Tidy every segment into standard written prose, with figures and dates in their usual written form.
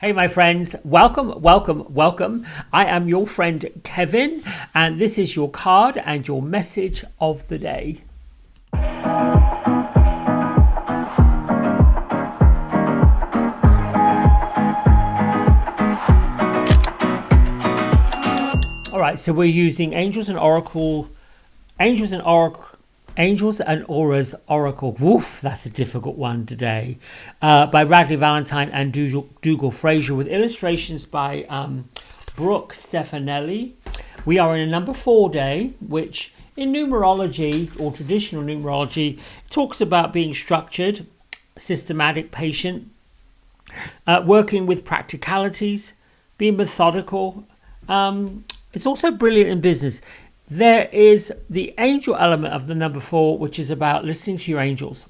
Hey my friends, welcome. I am your friend Kevin, and this is your card and your message of the day. All right, so we're using Angels and Auras Oracle. Woof, that's a difficult one today. By Radley Valentine and Dougal Fraser, with illustrations by Brooke Stefanelli. We are in a number 4 day, which in numerology or traditional numerology talks about being structured, systematic, patient, working with practicalities, being methodical. It's also brilliant in business. There is the angel element of the number 4, which is about listening to your angels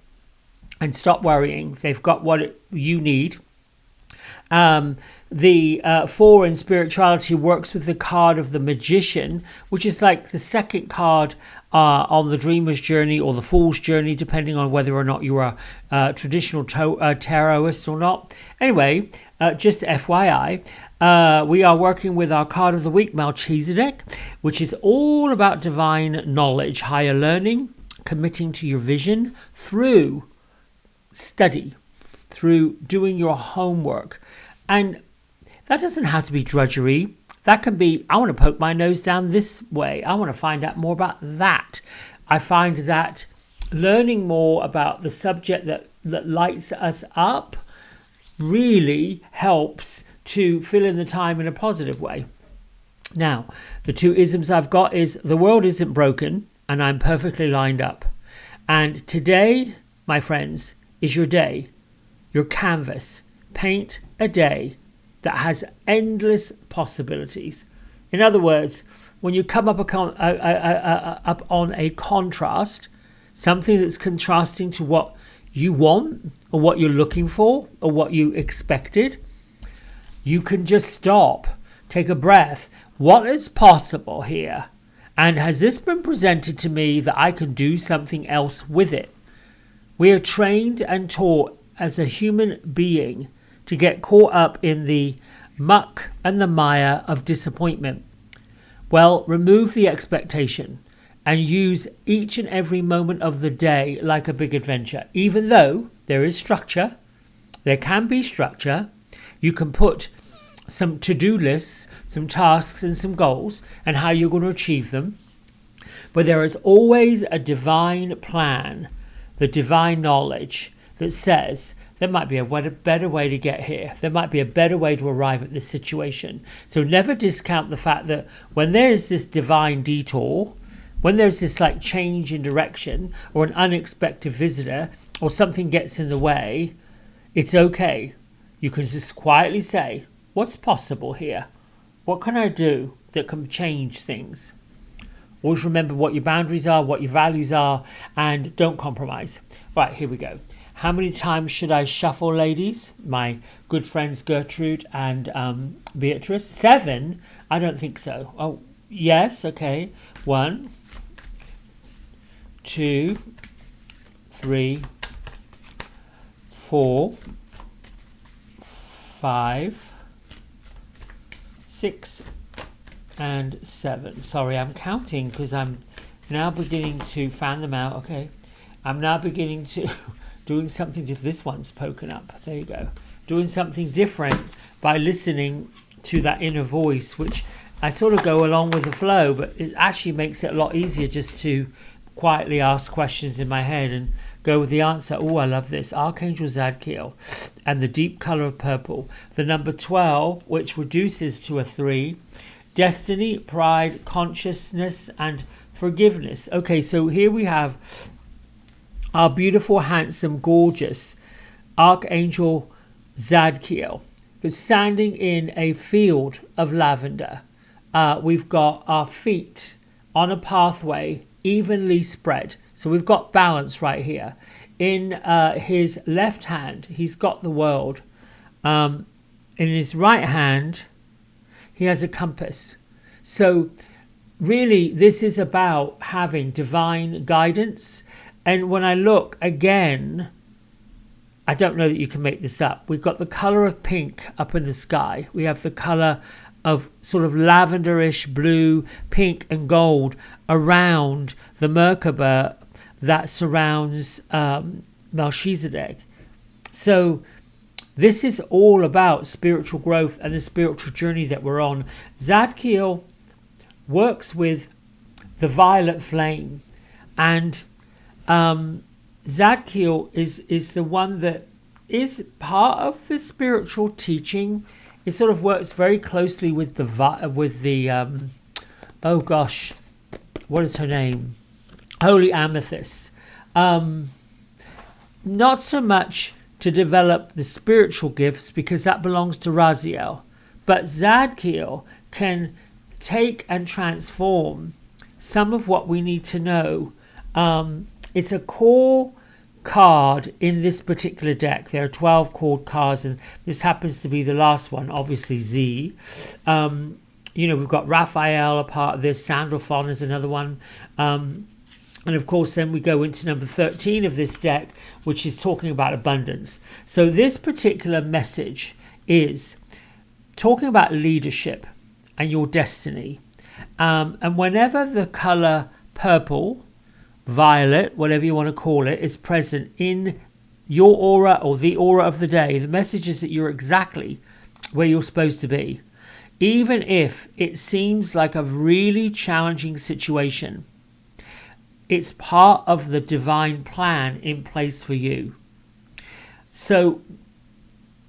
and stop worrying. They've got what you need. The 4 in spirituality works with the card of the Magician, which is like the second card on the Dreamer's Journey or the Fool's Journey, depending on whether or not you're a traditional tarotist or not. Anyway, just FYI. We are working with our card of the week, MELCHIZEDEK, which is all about divine knowledge, higher learning, committing to your vision through study, through doing your homework. And that doesn't have to be drudgery. That can be, I want to poke my nose down this way. I want to find out more about that. I find that learning more about the subject that lights us up really helps to fill in the time in a positive way. Now, the 2 isms I've got is the world isn't broken and I'm perfectly lined up. And today, my friends, is your day, your canvas. Paint a day that has endless possibilities. In other words, when you come up on a contrast, something that's contrasting to what you want or what you're looking for or what you expected, you can just stop, take a breath. What is possible here? And has this been presented to me that I can do something else with it? We are trained and taught as a human being to get caught up in the muck and the mire of disappointment. Well, remove the expectation and use each and every moment of the day like a big adventure. Even though there is structure, there can be structure. You can put some to-do lists, some tasks and some goals and how you're going to achieve them. But there is always a divine plan, the divine knowledge that says there might be a better way to get here. There might be a better way to arrive at this situation. So never discount the fact that when there is this divine detour, when there's this like change in direction or an unexpected visitor or something gets in the way, it's okay. You can just quietly say, what's possible here? What can I do that can change things? Always remember what your boundaries are, what your values are, and don't compromise. Right, here we go. How many times should I shuffle, ladies? My good friends Gertrude and Beatrice. 7? I don't think so. Oh, yes, okay. 1, 2, 3, 4, 5, 6, and 7. Sorry, I'm counting because I'm now beginning to fan them out. Okay, I'm now beginning to doing something. If this one's poken up, there you go. Doing something different by listening to that inner voice, which I sort of go along with the flow, but it actually makes it a lot easier just to quietly ask questions in my head and go with the answer. Oh, I love this. Archangel Zadkiel and the deep color of purple. The number 12, which reduces to a 3. Destiny, pride, consciousness, and forgiveness. Okay, so here we have our beautiful, handsome, gorgeous Archangel Zadkiel, but standing in a field of lavender. We've got our feet on a pathway evenly spread. So we've got balance right here. In his left hand, he's got the world. In his right hand, he has a compass. So really, this is about having divine guidance. And when I look again I don't know that you can make this up. We've got the color of pink up in the sky. We have the color of sort of lavenderish blue, pink and gold around the Merkaba that surrounds Melchizedek. So this is all about spiritual growth and the spiritual journey that we're on. Zadkiel works with the violet flame, and Zadkiel is the one that is part of the spiritual teaching. It sort of works very closely with the oh gosh, what is her name? Holy Amethyst. Not so much to develop the spiritual gifts, because that belongs to Raziel, but Zadkiel can take and transform some of what we need to know. It's a core card in this particular deck. There are 12 core cards, and this happens to be the last one, obviously Z. We've got Raphael, a part of this. Sandalphon is another one. And of course, then we go into number 13 of this deck, which is talking about abundance. So this particular message is talking about leadership and your destiny. And whenever the color purple, violet, whatever you want to call it, is present in your aura or the aura of the day, the message is that you're exactly where you're supposed to be. Even if it seems like a really challenging situation, it's part of the divine plan in place for you. So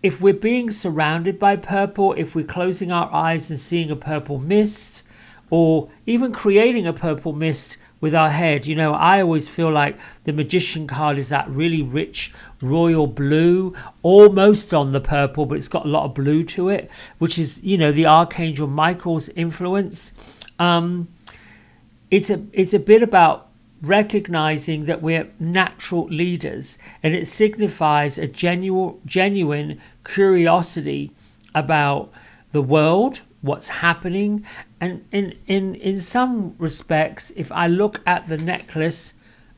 if we're being surrounded by purple, if we're closing our eyes and seeing a purple mist, or even creating a purple mist with our head, I always feel like the Magician card is that really rich royal blue, almost on the purple, but it's got a lot of blue to it, which is, the Archangel Michael's influence. It's a bit about recognizing that we're natural leaders, and it signifies a genuine curiosity about the world, what's happening. And in some respects, if I look at the necklace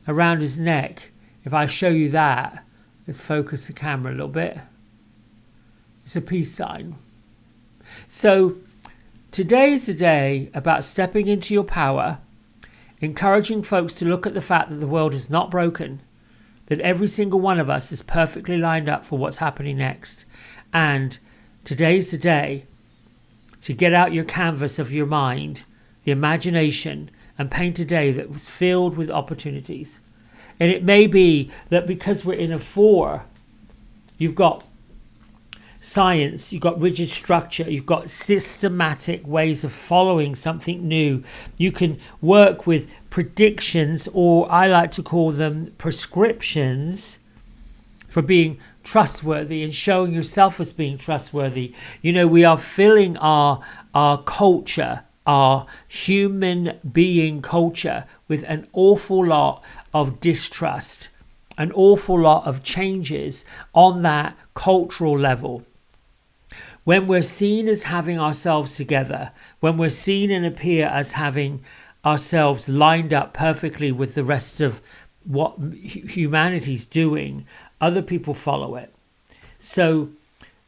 around his neck, if I show you that, let's focus the camera a little bit, it's a peace sign. So today is a day about stepping into your power, encouraging folks to look at the fact that the world is not broken, that every single one of us is perfectly lined up for what's happening next. And today's the day to get out your canvas of your mind, the imagination, and paint a day that was filled with opportunities. And it may be that because we're in a 4, you've got science, you've got rigid structure, you've got systematic ways of following something new. You can work with predictions, or I like to call them prescriptions, for being trustworthy and showing yourself as being trustworthy. We are filling our culture, our human being culture, with an awful lot of distrust, an awful lot of changes on that cultural level. When we're seen as having ourselves together, when we're seen and appear as having ourselves lined up perfectly with the rest of what humanity's doing, other people follow it. So,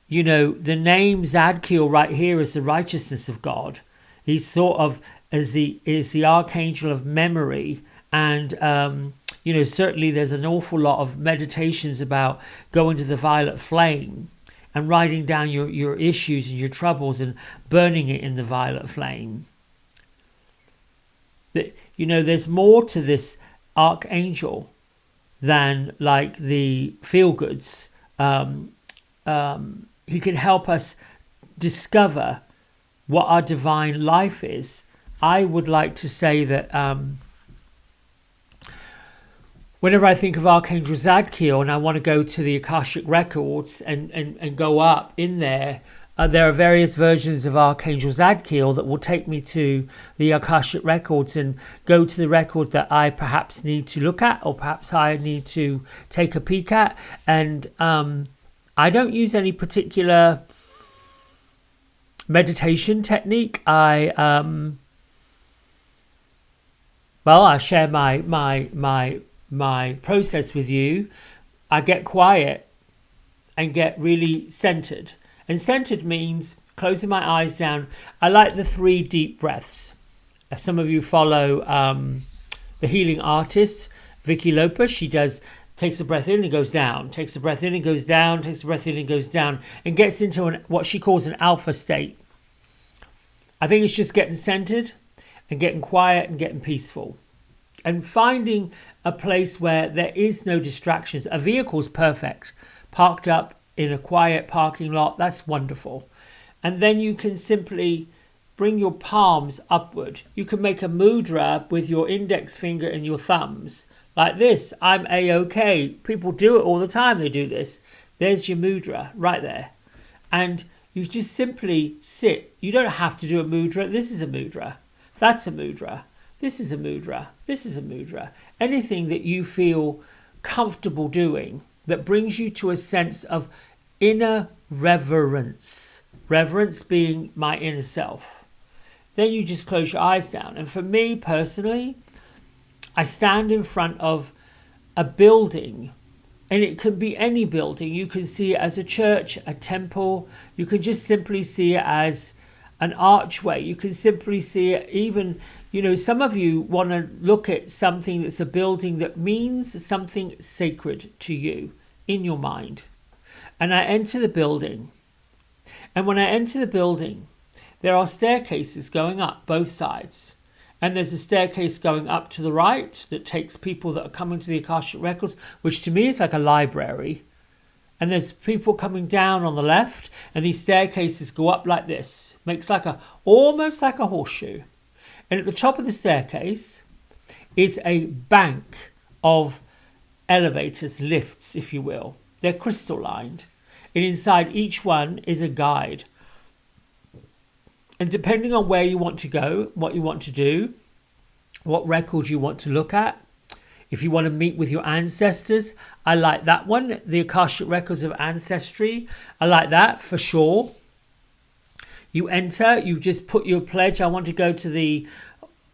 the name Zadkiel right here is the righteousness of God. He's thought of as the archangel of memory. And, certainly there's an awful lot of meditations about going to the violet flame and writing down your issues and your troubles and burning it in the violet flame. There's more to this archangel than like the feel-goods. He can help us discover what our divine life is. I would like to say that whenever I think of Archangel Zadkiel and I want to go to the Akashic Records and go up in there, there are various versions of Archangel Zadkiel that will take me to the Akashic Records and go to the record that I perhaps need to look at, or perhaps I need to take a peek at. And I don't use any particular meditation technique. I'll share my process with you. I get quiet and get really centered. And centered means closing my eyes down. I like the 3 deep breaths. Some of you follow the healing artist, Vicky Lopez. She takes a breath in and goes down, takes a breath in and goes down, takes a breath in and goes down, and gets into what she calls an alpha state. I think it's just getting centered and getting quiet and getting peaceful. And finding a place where there is no distractions. A vehicle's perfect. Parked up in a quiet parking lot, that's wonderful. And then you can simply bring your palms upward. You can make a mudra with your index finger and your thumbs. Like this, I'm A-OK. People do it all the time, they do this. There's your mudra, right there. And you just simply sit. You don't have to do a mudra. This is a mudra. That's a mudra. This is a mudra. This is a mudra. Anything that you feel comfortable doing that brings you to a sense of inner reverence. Reverence being my inner self. Then you just close your eyes down. And for me personally, I stand in front of a building, and it can be any building. You can see it as a church, a temple. You can just simply see it as an archway. You can simply see it even, some of you want to look at something that's a building that means something sacred to you in your mind. And I enter the building. And when I enter the building, there are staircases going up both sides. And there's a staircase going up to the right that takes people that are coming to the Akashic Records, which to me is like a library. And there's people coming down on the left, and these staircases go up like this. Makes almost like a horseshoe. And at the top of the staircase is a bank of elevators, lifts, if you will. They're crystal lined. And inside each one is a guide. And depending on where you want to go, what you want to do, what records you want to look at, if you want to meet with your ancestors, I like that one. The Akashic Records of Ancestry, I like that for sure. You enter, you just put your pledge. I want to go to the,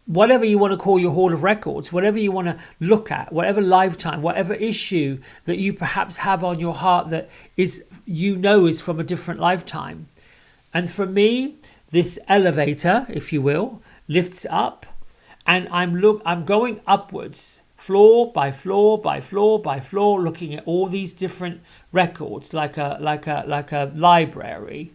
whatever you want to call your Hall of Records, whatever you want to look at, whatever lifetime, whatever issue that you perhaps have on your heart that is, is from a different lifetime. And for me, this elevator, if you will, lifts up, and I'm going upwards, floor by floor by floor by floor, looking at all these different records, like a library.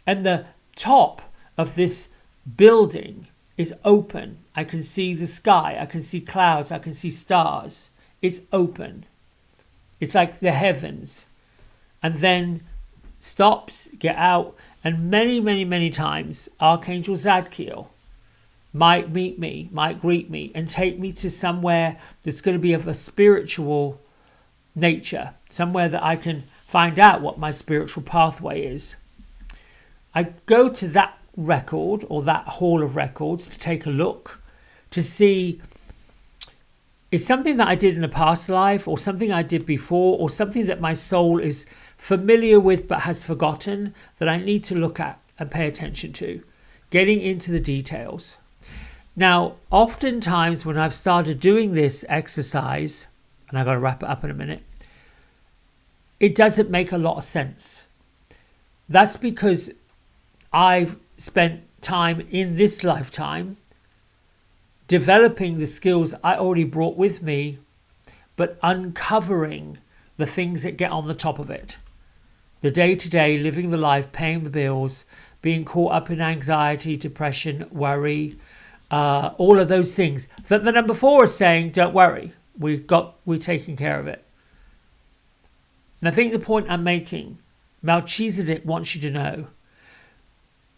And the top of this building is open. I can see the sky, I can see clouds, I can see stars. It's open. It's like the heavens. And then stops, get out. And many, many, many times, Archangel Zadkiel might meet me, might greet me, and take me to somewhere that's going to be of a spiritual nature, somewhere that I can find out what my spiritual pathway is. I go to that record or that Hall of Records to take a look, to see is something that I did in a past life, or something I did before, or something that my soul is familiar with but has forgotten, that I need to look at and pay attention to, getting into the details. Now, oftentimes when I've started doing this exercise, and I've got to wrap it up in a minute, it doesn't make a lot of sense. That's because I've spent time in this lifetime developing the skills I already brought with me, but uncovering the things that get on the top of it. The day-to-day, living the life, paying the bills, being caught up in anxiety, depression, worry, all of those things. That the number 4 is saying, don't worry, we're taking care of it. And I think the point I'm making, Melchizedek wants you to know,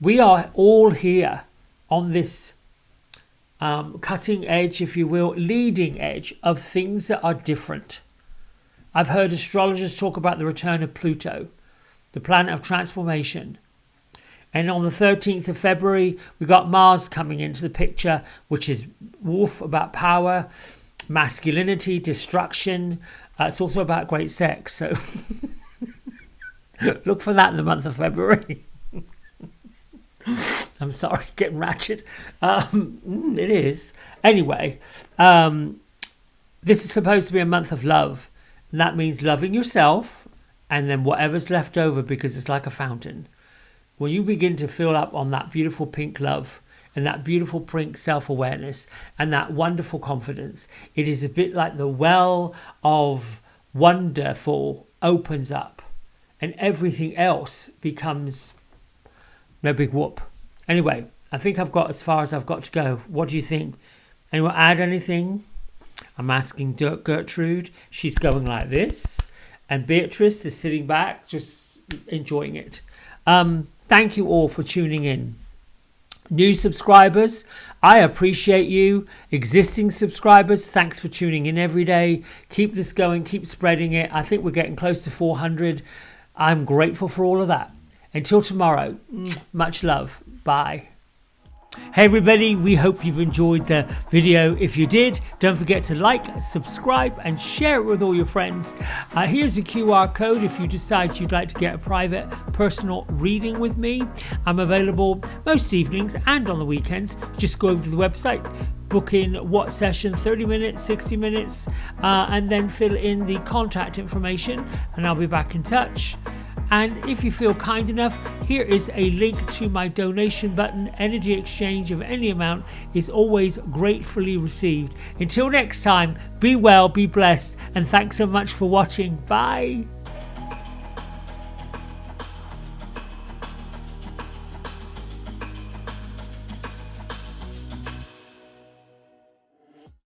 we are all here on this cutting edge, if you will, leading edge of things that are different. I've heard astrologers talk about the return of Pluto, the planet of transformation. And on the 13th of February, we got Mars coming into the picture, which is Wolf, about power, masculinity, destruction. It's also about great sex. So look for that in the month of February. I'm sorry, getting ratchet. It is. Anyway, this is supposed to be a month of love. And that means loving yourself and then whatever's left over, because it's like a fountain. When you begin to fill up on that beautiful pink love and that beautiful pink self-awareness and that wonderful confidence, it is a bit like the well of wonderful opens up and everything else becomes no big whoop. Anyway, I think I've got as far as I've got to go. What do you think? Anyone add anything? I'm asking Gertrude. She's going like this. And Beatrice is sitting back, just enjoying it. Thank you all for tuning in. New subscribers, I appreciate you. Existing subscribers, thanks for tuning in every day. Keep this going, keep spreading it. I think we're getting close to 400. I'm grateful for all of that. Until tomorrow, much love. Bye. Hey everybody, we hope you've enjoyed the video. If you did, don't forget to like, subscribe and share it with all your friends. Here's a QR code if you decide you'd like to get a private personal reading with me. I'm available most evenings and on the weekends. Just go over to the website, book in what session, 30 minutes, 60 minutes, and then fill in the contact information and I'll be back in touch. And if you feel kind enough, here is a link to my donation button. Energy exchange of any amount is always gratefully received. Until next time, be well, be blessed, and thanks so much for watching. Bye.